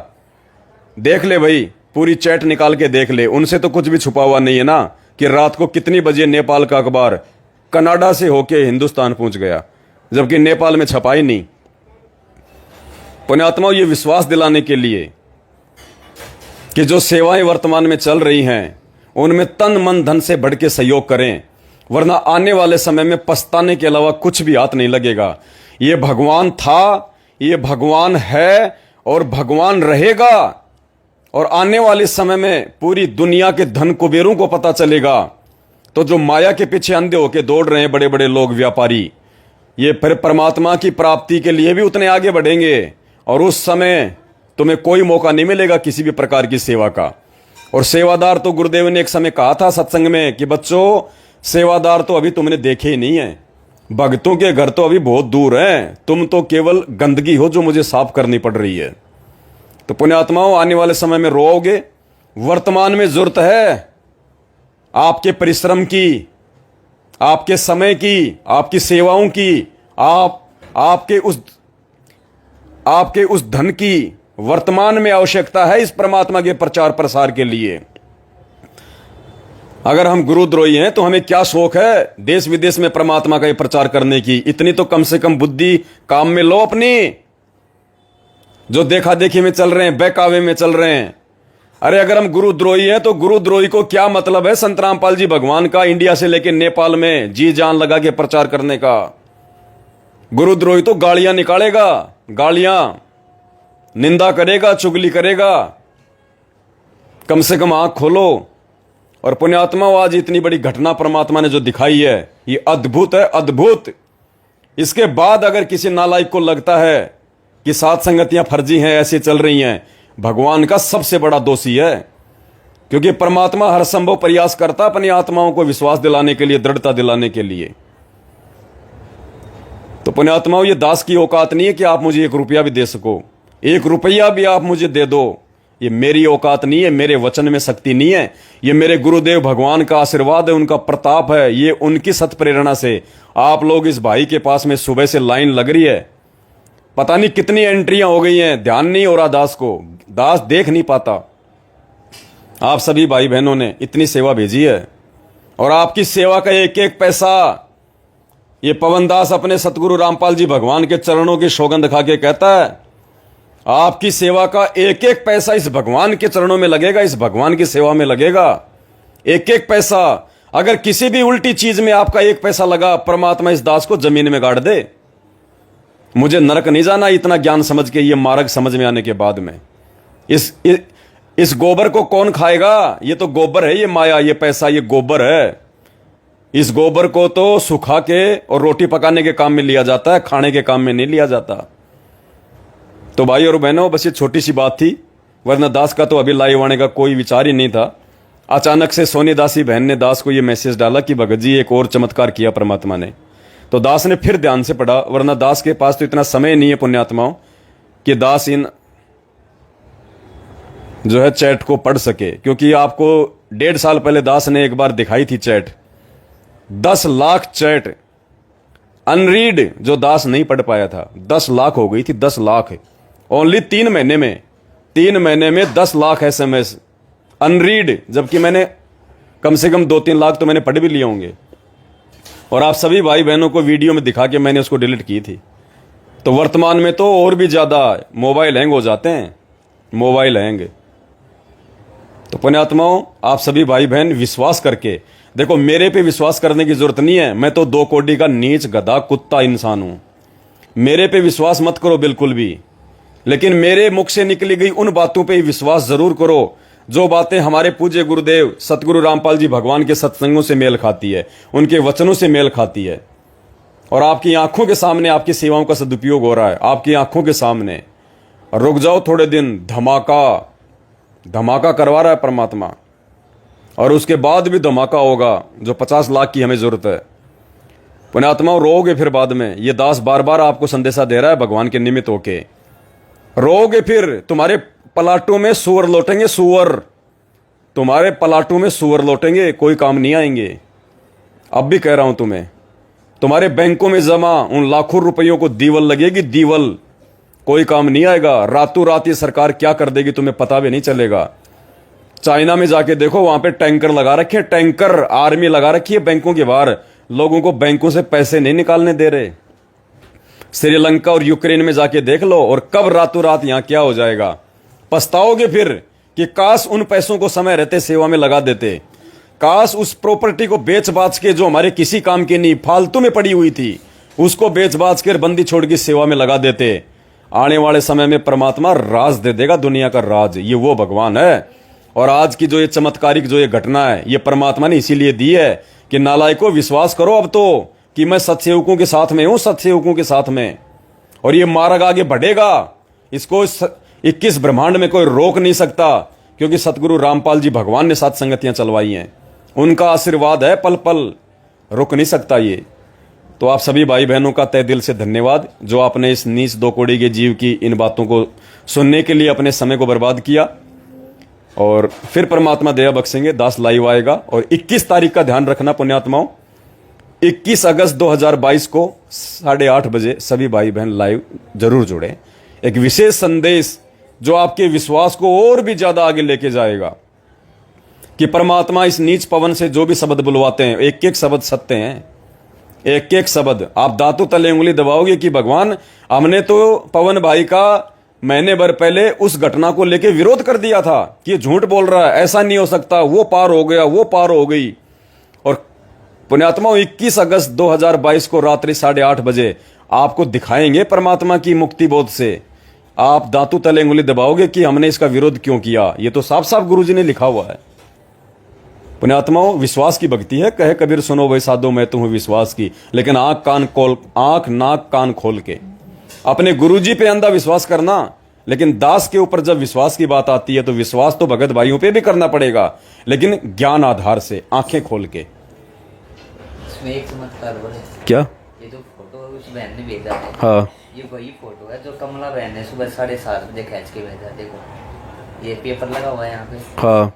देख ले भाई, पूरी चैट निकाल के देख ले, उनसे तो कुछ भी छुपा हुआ नहीं है ना कि रात को कितनी बजे नेपाल का अखबार कनाडा से होके हिंदुस्तान पहुंच गया। जबकि नेपाल में छपा ही नहीं। पुण्यात्माओं, ये विश्वास दिलाने के लिए कि जो सेवाएं वर्तमान में चल रही हैं उनमें तन मन धन से बढ़ के सहयोग करें, वरना आने वाले समय में पछताने के अलावा कुछ भी हाथ नहीं लगेगा। ये भगवान था, ये भगवान है और भगवान रहेगा। और आने वाले समय में पूरी दुनिया के धन कुबेरों को पता चलेगा, तो जो माया के पीछे अंधे होके दौड़ रहे हैं बड़े बड़े लोग, व्यापारी, ये फिर परमात्मा की प्राप्ति के लिए भी उतने आगे बढ़ेंगे। और उस समय तुम्हें कोई मौका नहीं मिलेगा किसी भी प्रकार की सेवा का। और सेवादार तो गुरुदेव ने एक समय कहा था सत्संग में कि बच्चों, सेवादार तो अभी तुमने देखे ही नहीं है, भक्तों के घर तो अभी बहुत दूर हैं, तुम तो केवल गंदगी हो जो मुझे साफ करनी पड़ रही है। तो पुण्यात्माओं, आने वाले समय में रोओगे। वर्तमान में जरूरत है आपके परिश्रम की, आपके समय की, आपकी सेवाओं की, आपके उस धन की वर्तमान में आवश्यकता है इस परमात्मा के प्रचार प्रसार के लिए। अगर हम गुरुद्रोही हैं तो हमें क्या शौक है देश विदेश में परमात्मा का ये प्रचार करने की। इतनी तो कम से कम बुद्धि काम में लो अपनी। जो देखा देखी में चल रहे हैं, बहकावे में चल रहे हैं। अरे अगर हम गुरुद्रोही हैं तो गुरुद्रोही को क्या मतलब है संत रामपाल जी भगवान का इंडिया से लेकर नेपाल में जी जान लगा के प्रचार करने का। गुरुद्रोही तो गालियां निकालेगा, गालियां, निंदा करेगा, चुगली करेगा। कम से कम आंख खोलो। और पुण्यात्मा, आज इतनी बड़ी घटना परमात्मा ने जो दिखाई है ये अद्भुत है, अद्भुत। इसके बाद अगर किसी नालायक को लगता है कि सात संगतियां फर्जी हैं, ऐसी चल रही हैं, भगवान का सबसे बड़ा दोषी है। क्योंकि परमात्मा हर संभव प्रयास करता अपनी आत्माओं को विश्वास दिलाने के लिए, दृढ़ता दिलाने के लिए। तो पुण्यात्माओं, ये दास की औकात नहीं है कि आप मुझे 1 रुपया भी दे सको, 1 रुपया भी आप मुझे दे दो। ये मेरी औकात नहीं है, मेरे वचन में शक्ति नहीं है। ये मेरे गुरुदेव भगवान का आशीर्वाद है, उनका प्रताप है। ये उनकी सत प्रेरणा से आप लोग इस भाई के पास में सुबह से लाइन लग रही है। पता नहीं कितनी एंट्रियां हो गई हैं, ध्यान नहीं हो रहा दास को, दास देख नहीं पाता। आप सभी भाई बहनों ने इतनी सेवा भेजी है और आपकी सेवा का एक एक पैसा, ये पवन दास अपने सतगुरु रामपाल जी भगवान के चरणों की सौगंध खा के कहता है, आपकी सेवा का एक एक पैसा इस भगवान के चरणों में लगेगा, इस भगवान की सेवा में लगेगा। एक एक पैसा, अगर किसी भी उल्टी चीज में आपका 1 पैसा लगा, परमात्मा इस दास को जमीन में गाड़ दे। मुझे नरक नहीं जाना इतना ज्ञान समझ के, ये मार्ग समझ में आने के बाद में। इस गोबर को कौन खाएगा? ये तो गोबर है, ये माया, ये पैसा, ये गोबर है। इस गोबर को तो सुखा के और रोटी पकाने के काम में लिया जाता है, खाने के काम में नहीं लिया जाता। तो भाई और बहनों, बस ये छोटी सी बात थी, वरना दास का तो अभी लाइव आने का कोई विचार ही नहीं था। अचानक से सोनी दासी बहन ने दास को ये मैसेज डाला कि भगत जी एक और चमत्कार किया परमात्मा ने। तो दास ने फिर ध्यान से पढ़ा, वरना दास के पास तो इतना समय नहीं है पुण्यात्माओं कि दास इन जो है चैट को पढ़ सके। क्योंकि आपको 1.5 साल पहले दास ने एक बार दिखाई थी चैट, 10 लाख चैट अनरीड जो दास नहीं पढ़ पाया था, 10 लाख हो गई थी, 10 लाख ओनली 3 महीने में। 3 महीने में 10 लाख SMS अनरीड, जबकि मैंने कम से कम 2-3 लाख तो मैंने पढ़ भी लिए होंगे। और आप सभी भाई बहनों को वीडियो में दिखा के मैंने उसको डिलीट की थी। तो वर्तमान में तो और भी ज्यादा मोबाइल हैंग हो जाते हैं, मोबाइल हैंग। तो पुण्यात्माओं, आप सभी भाई बहन विश्वास करके देखो, मेरे पे विश्वास करने की जरूरत नहीं है, मैं तो 2 कोड़ी का नीच गधा कुत्ता इंसान हूं। मेरे पे विश्वास मत करो बिल्कुल भी, लेकिन मेरे मुख से निकली गई उन बातों पे विश्वास जरूर करो जो बातें हमारे पूज्य गुरुदेव सतगुरु रामपाल जी भगवान के सत्संगों से मेल खाती है, उनके वचनों से मेल खाती है। और आपकी आंखों के सामने आपकी सेवाओं का सदुपयोग हो रहा है, आपकी आंखों के सामने। रुक जाओ थोड़े दिन, धमाका करवा रहा है परमात्मा। और उसके बाद भी धमाका होगा, जो 50 लाख की हमें जरूरत है। पुण्यात्माओं, रोओगे फिर बाद में। ये दास बार बार आपको संदेशा दे रहा है भगवान के निमित्त होके। रोओगे फिर, तुम्हारे पलाटों में सुअर लौटेंगे, सुअर तुम्हारे पलाटों में सुअर लौटेंगे, कोई काम नहीं आएंगे। अब भी कह रहा हूं तुम्हें, तुम्हारे बैंकों में जमा उन लाखों रुपयों को दीवल लगेगी, दीवल, कोई काम नहीं आएगा। रातों रात ये सरकार क्या कर देगी तुम्हें पता भी नहीं चलेगा। चाइना में जाके देखो, वहां पे टैंकर लगा रखे, टैंकर आर्मी लगा रखी है बैंकों के बाहर। लोगों को बैंकों से पैसे नहीं निकालने दे रहे। श्रीलंका और यूक्रेन में जाके देख लो, और कब रातों रात यहां क्या हो जाएगा। पछताओगे फिर कि काश उन पैसों को समय रहते सेवा में लगा देते, काश उस प्रॉपर्टी को बेच बाच के जो हमारे किसी काम की नहीं फालतू में पड़ी हुई थी उसको बेच बाच कर बंदी छोड़ की सेवा में लगा देते। आने वाले समय में परमात्मा राज दे देगा, दुनिया का राज। ये वो भगवान है। और आज की जो ये चमत्कारिक जो ये घटना है, ये परमात्मा ने इसीलिए दी है कि नालायकों विश्वास करो अब तो कि मैं सत्सेवकों के साथ में हूं, सत्सेवकों के साथ में। और ये मार्ग आगे बढ़ेगा, इसको 21 ब्रह्मांड में कोई रोक नहीं सकता, क्योंकि सतगुरु रामपाल जी भगवान ने 7 संगतियां चलवाई हैं। उनका आशीर्वाद है, पल पल रुक नहीं सकता ये। तो आप सभी भाई बहनों का तहे दिल से धन्यवाद जो आपने इस नीच 2 कौड़ी के जीव की इन बातों को सुनने के लिए अपने समय को बर्बाद किया। और फिर परमात्मा दया बख्शेंगे, दास लाइव आएगा। और 21 तारीख का ध्यान रखना पुण्यात्माओं, 21 अगस्त 2022 को 8:30 बजे सभी भाई बहन लाइव जरूर जुड़े। एक विशेष संदेश जो आपके विश्वास को और भी ज्यादा आगे लेके जाएगा कि परमात्मा इस नीच पवन से जो भी शब्द बुलवाते हैं, एक एक शब्द सत्य हैं, एक एक शब्द। आप दांतों तले उंगली दबाओगे कि भगवान हमने तो पवन भाई का महीने भर पहले उस घटना को लेके विरोध कर दिया था कि ये झूठ बोल रहा है, ऐसा नहीं हो सकता, वो पार हो गया, वो पार हो गई। और पुण्यात्माओं 21 अगस्त 2022 को रात्रि 8:30 बजे आपको दिखाएंगे परमात्मा की मुक्ति बोध से। आप दांतों तले उंगली दबाओगे कि हमने इसका विरोध क्यों किया। ये तो साफ साफ गुरुजी ने लिखा हुआ है। पुण्यात्माओं विश्वास की भक्ति है, कहे कबीर सुनो भाई साधो मैं तो हूं विश्वास की, लेकिन आंख नाक कान खोल के अपने गुरुजी पे अंधा विश्वास करना। लेकिन दास के ऊपर जब विश्वास की बात आती है तो विश्वास तो भगत भाइयों पे भी करना पड़ेगा, लेकिन ज्ञान आधार से, आंखें खोल के। इसमें एक चमत्कार बोले, क्या? ये जो फोटो उस बहन ने भेजा है, हाँ, ये वही फोटो है जो कमला बहन ने सुबह 7:30 बजे खींच के भेजा। देखो ये पेपर लगा हुआ है यहाँ पे, हाँ,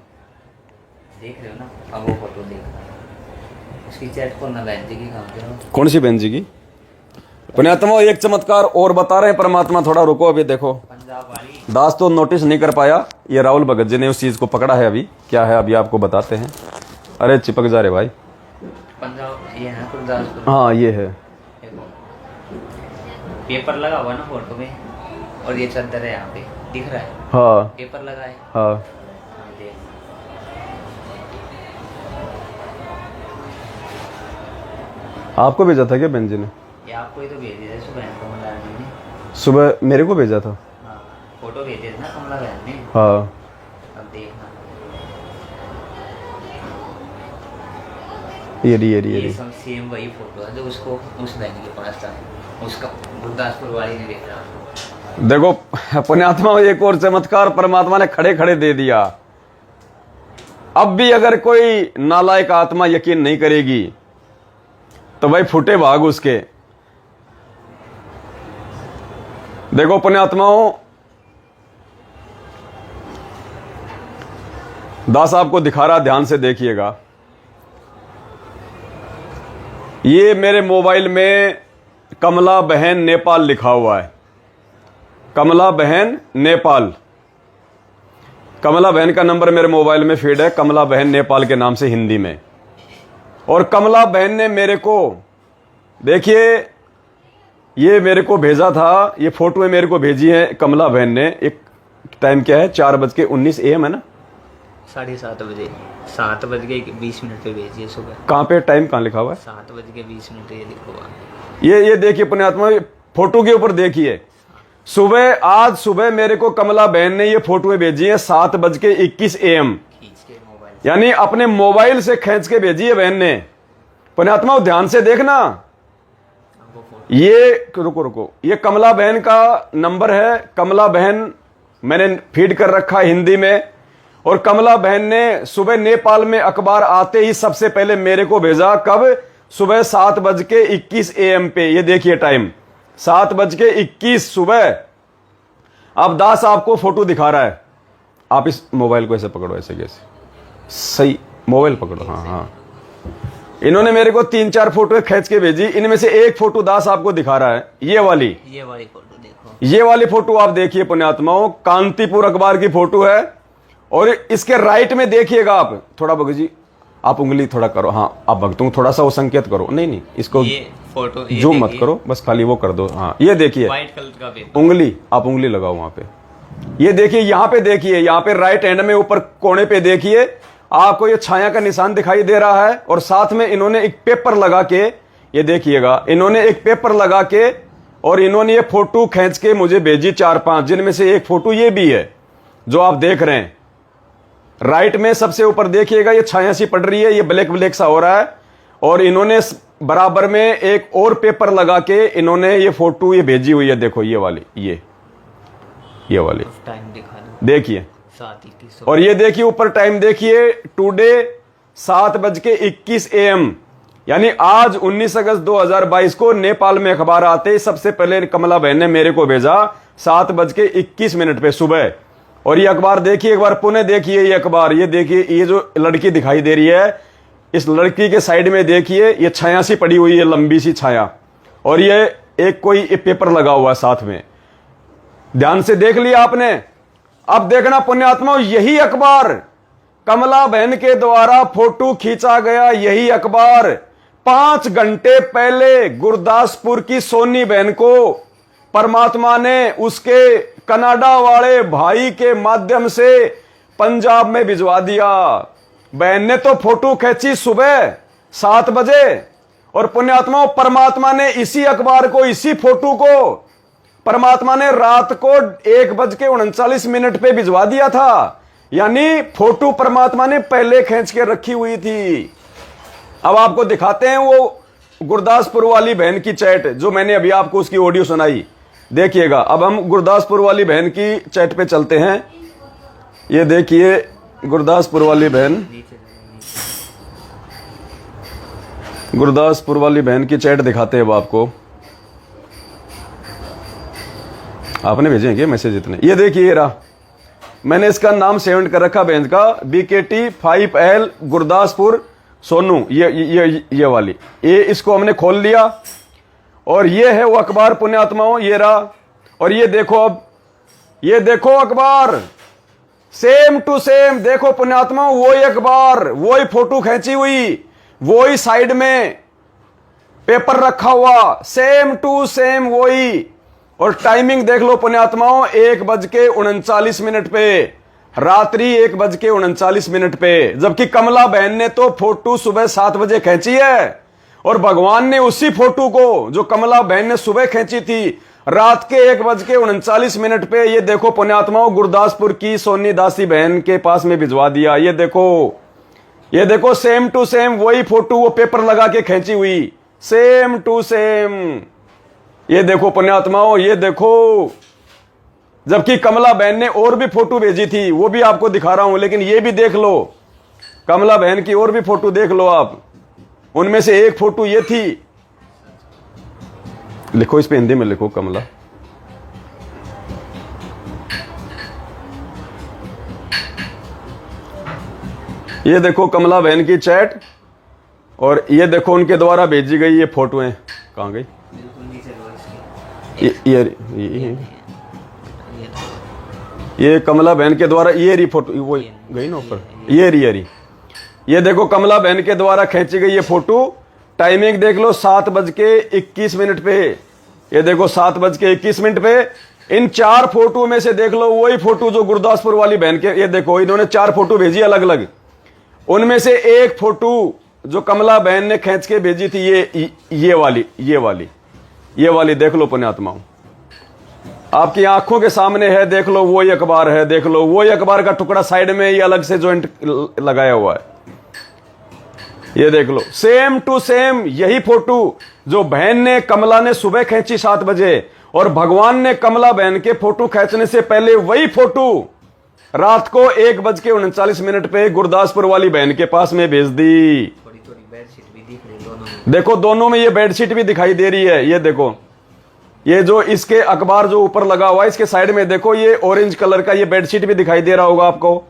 देख रहे हो ना। अब वो फोटो देखना, उसकी चैट खोलना बहन जी की काम करो। कौन सी बहन जी की? पुण्यात्मा एक चमत्कार और बता रहे हैं परमात्मा, थोड़ा रुको। अभी देखो पंजाब वाली दास तो नोटिस नहीं कर पाया, ये राहुल भगत जी ने उस चीज को पकड़ा है। अभी क्या है अभी आपको बताते हैं। अरे चिपक जा रहे भाई। पंजाब ये है गुरदासपुर। हाँ ये है, देखो पेपर लगा हुआ ना फोटो में, और ये चादर है यहाँ पे दिख रहा है। हाँ पेपर लगा है। हाँ, हाँ, देख। आपको भेजा था क्या बहन जी ने? ये आपको ही तो भेज दिया सुबह कमला बहन ने। सुबह मेरे को भेजा था। हाँ फोटो भेजे थे ना कमला बहन ने। हाँ अब देखना ये सब सेम वही फोटो है जो उसको उस बहन के पास था, उसका गुरदासपुर वाली ने भेजा। देखो पुण्यात्मा एक और चमत्कार परमात्मा ने खड़े खड़े दे दिया। अब भी अगर कोई नालायक आत्मा यकीन नहीं करेगी तो भाई फूटे भाग उसके। देखो पुण्यात्माओं, दास आपको दिखा रहा, ध्यान से देखिएगा। ये मेरे मोबाइल में कमला बहन नेपाल लिखा हुआ है, कमला बहन नेपाल। कमला बहन का नंबर मेरे मोबाइल में फीड है, कमला बहन नेपाल के नाम से हिंदी में। और कमला बहन ने मेरे को, देखिए ये मेरे को भेजा था, ये फोटो मेरे को भेजी है कमला बहन ने। एक टाइम क्या है, 4:19 AM है ना, 7:30 बजे, 7:20 पे भेजिए सुबह। कहाँ पे टाइम कहाँ लिखा हुआ है? 7:20 ये लिखा हुआ। ये देखिए पुण्यात्मा, फोटो के ऊपर देखिए। सुबह, आज सुबह मेरे को कमला बहन ने ये फोटो भेजी है 7:21 AM, खींच के मोबाइल, यानी अपने मोबाइल से खींच के भेजी है बहन ने। पुण्यात्मा ध्यान से देखना, ये रुको, ये कमला बहन का नंबर है। कमला बहन मैंने फीड कर रखा है हिंदी में। और कमला बहन ने सुबह नेपाल में अखबार आते ही सबसे पहले मेरे को भेजा, कब? सुबह 7:21 AM पे। ये देखिए टाइम 7:21 सुबह। अब दास आपको फोटो दिखा रहा है, आप इस मोबाइल को ऐसे पकड़ो, ऐसे कैसे, सही मोबाइल पकड़ो। हाँ हाँ, इन्होंने मेरे को 3-4 फोटो खींच के भेजी, इनमें से एक फोटो दास आपको दिखा रहा है, ये वाली फोटो देखो। ये वाली फोटो आप देखिए पुण्यात्माओं, कांतिपुर अखबार की फोटो है। और इसके राइट में देखिएगा आप, थोड़ा भगत जी आप उंगली थोड़ा करो, हाँ आप भक्तों को थोड़ा सा वो संकेत करो, नहीं नहीं इसको ये फोटो जूम मत करो, बस खाली वो कर दो। हाँ ये देखिए व्हाइट कलर का भी उंगली, आप उंगली लगाओ वहां पे। ये देखिए यहाँ पे, देखिए यहाँ पे राइट हैंड में ऊपर कोने पे देखिए आपको ये छाया का निशान दिखाई दे रहा है, और साथ में इन्होंने एक पेपर लगा के, ये देखिएगा इन्होंने एक पेपर लगा के और इन्होंने ये फोटो खींच के मुझे भेजी 4-5, जिनमें से एक फोटो ये भी है जो आप देख रहे हैं। राइट में सबसे ऊपर देखिएगा ये छाया सी पड़ रही है, ये ब्लैक ब्लैक सा हो रहा है, और इन्होंने बराबर में एक और पेपर लगा के इन्होंने ये फोटो ये भेजी हुई है। देखो ये वाली, ये वाली टाइम दिखा दो, देखिए 7:21। और ये देखिए ऊपर टाइम देखिए, टुडे 7:21 AM, यानी आज 19 अगस्त 2022 को नेपाल में अखबार आते ही सबसे पहले कमला बहन ने मेरे को भेजा 7:21 पे सुबह। और ये अखबार देखिए, एक बार पुनः देखिए ये अखबार, ये देखिए ये जो लड़की दिखाई दे रही है, इस लड़की के साइड में देखिए ये छाया सी पड़ी हुई है, लंबी सी छाया, और ये एक कोई पेपर लगा हुआ है साथ में। ध्यान से देख लिया आपने। अब देखना पुण्यात्मा, यही अखबार कमला बहन के द्वारा फोटो खींचा गया, यही अखबार 5 घंटे पहले गुरदासपुर की सोनी बहन को परमात्मा ने उसके कनाडा वाले भाई के माध्यम से पंजाब में भिजवा दिया। बहन ने तो फोटो खींची सुबह 7 बजे, और पुण्यात्मा परमात्मा ने इसी अखबार को, इसी फोटो को परमात्मा ने रात को 1:39 पे भिजवा दिया था। यानी फोटो परमात्मा ने पहले खींच के रखी हुई थी। अब आपको दिखाते हैं वो गुरदासपुर वाली बहन की चैट, जो मैंने अभी आपको उसकी ऑडियो सुनाई। देखिएगा, अब हम गुरदासपुर वाली बहन की चैट पे चलते हैं। ये देखिए गुरदासपुर वाली बहन, गुरदासपुर वाली बहन की चैट दिखाते हैं अब आपको। आपने भेजे क्या मैसेज इतने? ये देखिए ये रहा, मैंने इसका नाम सेवेंट कर रखा बहन का, BKT 5L गुरदासपुर सोनू, ये वाली, ये इसको हमने खोल लिया, और ये है वो अखबार पुण्यात्माओं, ये रहा। और ये देखो, अब ये देखो अखबार सेम टू सेम, देखो पुण्यात्माओं वही अखबार, वही फोटो खींची हुई, वही साइड में पेपर रखा हुआ, सेम टू सेम वही। और टाइमिंग देख लो पुण्यात्माओं, 1:39 पे, रात्रि 1:39 पे, जबकि कमला बहन ने तो फोटो सुबह 7 बजे खींची है, और भगवान ने उसी फोटो को जो कमला बहन ने सुबह खींची थी रात के 1:39 पे, ये देखो पुण्यात्माओं गुरदासपुर की सोनी दासी बहन के पास में भिजवा दिया। ये देखो सेम टू सेम वही फोटो, वो पेपर लगा के खींची हुई, सेम टू सेम। ये देखो पुण्यात्माओं, ये देखो, जबकि कमला बहन ने और भी फोटो भेजी थी, वो भी आपको दिखा रहा हूं, लेकिन ये भी देख लो, कमला बहन की और भी फोटो देख लो आप। उनमें से एक फोटो ये थी, लिखो इस पे हिंदी में लिखो कमला। ये देखो कमला बहन की चैट, और ये देखो उनके द्वारा भेजी गई ये फोटोएं, कहां गई? ये कमला बहन के द्वारा, ये रही फोटो, वो गई ना ऊपर, ये रही। ये देखो कमला बहन के द्वारा खींची गई ये फोटो, टाइमिंग देख लो 7:21 पे। ये देखो 7:21 पे। इन 4 फोटो में से देख लो वही फोटो जो गुरदासपुर वाली बहन के, ये देखो इन्होंने 4 फोटो भेजी अलग अलग, उनमें से एक फोटो जो कमला बहन ने खींच के भेजी थी, ये वाली देख लो पुण्यात्माओं, आपकी आंखों के सामने है, देख लो वही अखबार है, देख लो वही अखबार का टुकड़ा साइड में ये अलग से जॉइंट लगाया हुआ है। ये देख लो सेम टू सेम यही फोटो जो बहन ने, कमला ने सुबह खींची 7 बजे, और भगवान ने कमला बहन के फोटो खींचने से पहले वही फोटो रात को 1:39 पे गुरदासपुर वाली बहन के पास में भेज दी। थोड़ी बेडशीट भी दिख रही दोनों में। देखो दोनों में ये बेडशीट भी दिखाई दे रही है। ये देखो, ये जो इसके अखबार जो ऊपर लगा हुआ है, इसके साइड में देखो ये ऑरेंज कलर का ये बेडशीट भी दिखाई दे रहा होगा आपको,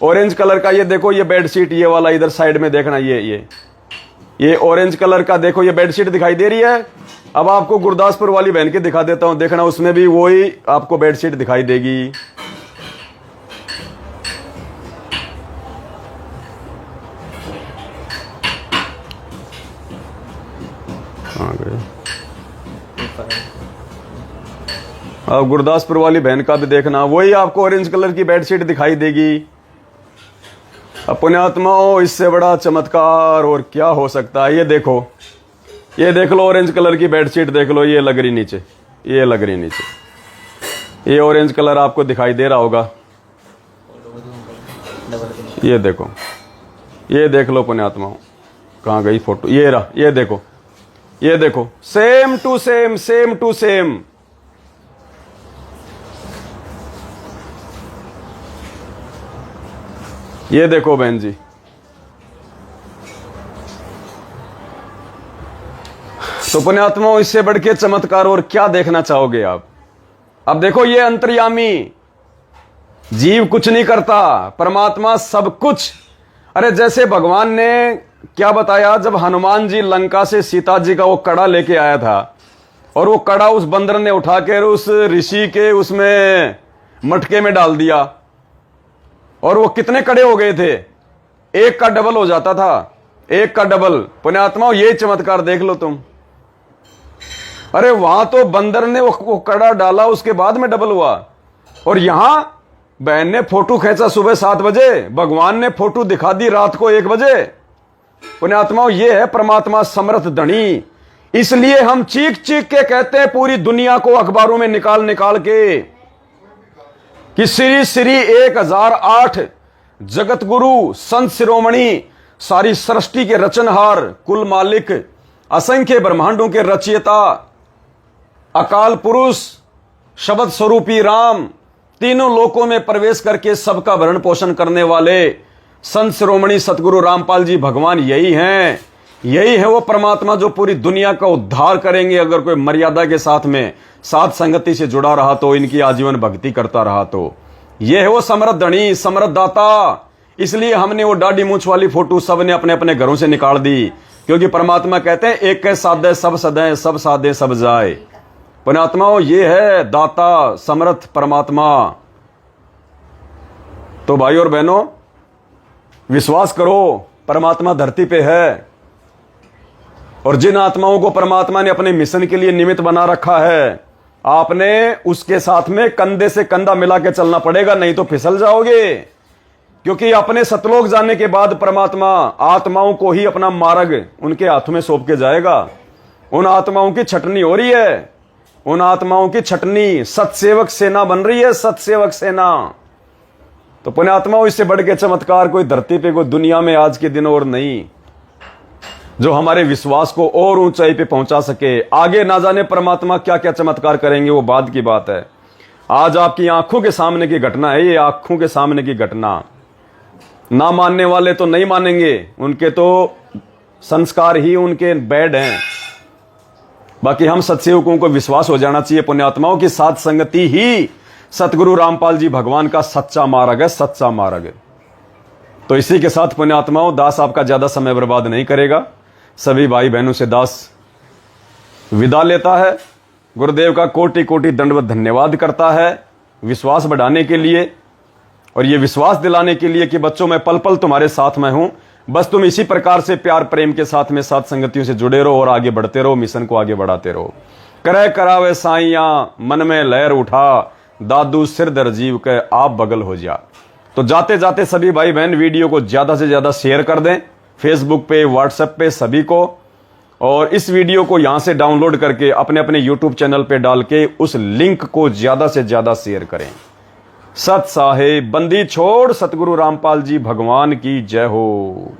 ऑरेंज कलर का। ये देखो ये बेडशीट, ये वाला इधर साइड में देखना, ये ऑरेंज कलर का देखो ये बेडशीट दिखाई दे रही है। अब आपको गुरदासपुर वाली बहन के दिखा देता हूं, देखना उसमें भी वही आपको बेडशीट दिखाई देगी। अब गुरदासपुर वाली बहन का भी देखना, वही आपको ऑरेंज कलर की बेडशीट दिखाई देगी। अब पुण्यात्माओं, इससे बड़ा चमत्कार और क्या हो सकता है। ये देखो, ये देख लो ऑरेंज कलर की बेडशीट देख लो, ये लग रही नीचे, ये लग रही नीचे, ये ऑरेंज कलर आपको दिखाई दे रहा होगा। ये देखो, ये देख लो पुण्यात्माओं, कहाँ गई फोटो, ये रहा, ये देखो, ये देखो, same to same, same to same. ये देखो बहन जी, तो पुण्यात्माओं, इससे बढ़ के चमत्कार और क्या देखना चाहोगे आप। अब देखो, ये अंतर्यामी, जीव कुछ नहीं करता, परमात्मा सब कुछ। अरे जैसे भगवान ने क्या बताया, जब हनुमान जी लंका से सीता जी का वो कड़ा लेके आया था, और वो कड़ा उस बंदर ने उठाकर उस ऋषि के उसमें मटके में डाल दिया, और वो कितने कड़े हो गए थे, एक का डबल हो जाता था, एक का डबल। पुण्यात्माओं, ये चमत्कार देख लो तुम। अरे वहां तो बंदर ने वो कड़ा डाला, उसके बाद में डबल हुआ, और यहां बहन ने फोटो खींचा सुबह 7 बजे, भगवान ने फोटो दिखा दी रात को 1 बजे। पुण्यात्माओं, ये है परमात्मा समर्थ धनी। इसलिए हम चीख चीख के कहते हैं पूरी दुनिया को, अखबारों में निकाल निकाल के, कि श्री श्री 1008 जगत गुरु संत शिरोमणि, सारी सृष्टि के रचनहार, कुल मालिक, असंख्य ब्रह्मांडों के रचयिता, अकाल पुरुष, शब्द स्वरूपी राम, तीनों लोकों में प्रवेश करके सबका भरण पोषण करने वाले संत शिरोमणि सतगुरु रामपाल जी भगवान यही हैं। यही है वो परमात्मा जो पूरी दुनिया का उद्धार करेंगे, अगर कोई मर्यादा के साथ में साथ संगति से जुड़ा रहा तो, इनकी आजीवन भक्ति करता रहा तो। ये है वो समृद्ध धनी, समृद्ध दाता। इसलिए हमने वो दाढ़ी मूंछ वाली फोटो सबने अपने अपने घरों से निकाल दी, क्योंकि परमात्मा कहते हैं एक के साधे सब सदें, सब साधे सब जाए। पुण्यात्माओं, ये है दाता समर्थ परमात्मा। तो भाई और बहनों, विश्वास करो, परमात्मा धरती पे है, और जिन आत्माओं को परमात्मा ने अपने मिशन के लिए निमित्त बना रखा है, आपने उसके साथ में कंधे से कंधा मिला के चलना पड़ेगा, नहीं तो फिसल जाओगे। क्योंकि अपने सतलोक जाने के बाद परमात्मा आत्माओं को ही अपना मार्ग उनके हाथों में सौंप के जाएगा। उन आत्माओं की छटनी हो रही है, उन आत्माओं की छटनी, सतसेवक सेना बन रही है, सतसेवक सेना। तो पुण्यात्माओं, इससे बढ़ के चमत्कार कोई धरती पे, कोई दुनिया में आज के दिन और नहीं, जो हमारे विश्वास को और ऊंचाई पे पहुंचा सके। आगे ना जाने परमात्मा क्या क्या चमत्कार करेंगे, वो बाद की बात है। आज आपकी आंखों के सामने की घटना है, ये आंखों के सामने की घटना। ना मानने वाले तो नहीं मानेंगे, उनके तो संस्कार ही उनके बैड हैं। बाकी हम सत्सेवकों को विश्वास हो जाना चाहिए पुण्यात्माओं की साथ संगति ही सतगुरु रामपाल जी भगवान का सच्चा मार्ग है, सच्चा मार्ग है। तो इसी के साथ पुण्यात्माओं, दास आपका ज्यादा समय बर्बाद नहीं करेगा। सभी भाई बहनों से दास विदा लेता है। गुरुदेव का कोटि कोटि दंडवत धन्यवाद करता है विश्वास बढ़ाने के लिए, और ये विश्वास दिलाने के लिए कि बच्चों मैं पल पल तुम्हारे साथ में हूं। बस तुम इसी प्रकार से प्यार प्रेम के साथ में साथ संगतियों से जुड़े रहो और आगे बढ़ते रहो, मिशन को आगे बढ़ाते रहो। करे करावे साइया मन में लहर उठा, दादू सिर दर जीव के आप बगल हो जा। तो जाते जाते सभी भाई बहन वीडियो को ज्यादा से ज्यादा शेयर कर दें, फेसबुक पे, व्हाट्सएप पे सभी को, और इस वीडियो को यहां से डाउनलोड करके अपने अपने यूट्यूब चैनल पे डाल के उस लिंक को ज्यादा से ज्यादा शेयर करें। सत साहेब बंदी छोड़ सतगुरु रामपाल जी भगवान की जय हो।